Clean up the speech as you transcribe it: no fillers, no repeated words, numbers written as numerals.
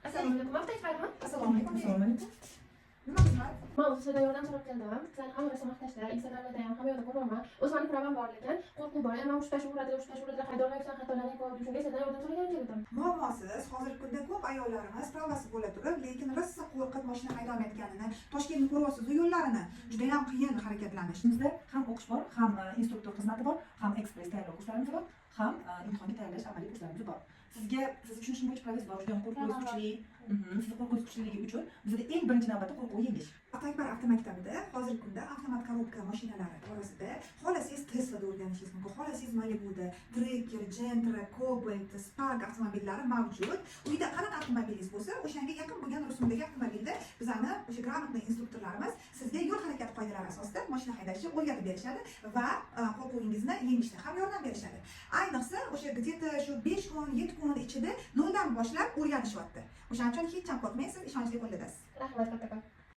Assalomu alaykum. Maqtash bayrammi? Assalomu alaykum. Assalomu alaykum. Nima xizmat? Men sizga yordam so'rab keldim. Sizlarni hamma narsa maqtashda, Instagramda ham hamma yoqda ko'raman. O'zimning problem bor lekin qo'rquv bor. Men ushtash uradi, haydolmaysan, xatolarni ko'rib shunga sizdan yordam so'ragan keldim. Muammosiz, hozirgi kunda ko'p ayollarimiz pravasi bo'la turib, lekin rosa qo'rqib mashina haydolmayotganini, Toshkentni ko'ryapsiz, yo'llarini juda ham qiyin harakatlanish. Bizda ham o'qish bor, ham instruktor xizmati bor, ham ekspress tayyorlov kurslarimiz bor, ham imtihonga tayyorlash amaliy kurslarimiz bor. Sizga tushunishim bo'yicha pravis bor, juda ham qo'rquvingiz kuchli. Sizni qo'rquvingiz kuchliligi uchun bizda eng birinchi navbatda qo'rquv yengish. Atakbar avtomaktabida hozirgi kunda avtomat korobka mashinalari orasida xohlasangiz Tesla'da o'rganishingiz mumkin, xohlasangiz Malibu'da, Tracker, Gentra, Cobalt, Spark avtomobillari mavjud. Uyda qanaqa avtomobilingiz bo'lsa, o'shanga yaqin bo'lgan rusumdagi avtomobilda bizlarni o'sha gрамотный instruktorlarimiz sizga yo'l harakati qoidalari asosida mashina haydashni o'rgatib berishadi va qo'rquvingizni yengishda ham yordam berishadi. Ayniqsa o'sha где-то shu 5 kun, 7 kun ichida noldan boshlab o'rganishyapti. O'shaning uchun hech ham qo'rqmaysiz, ishonchli qo'lladasiz. Rahmat kattakon.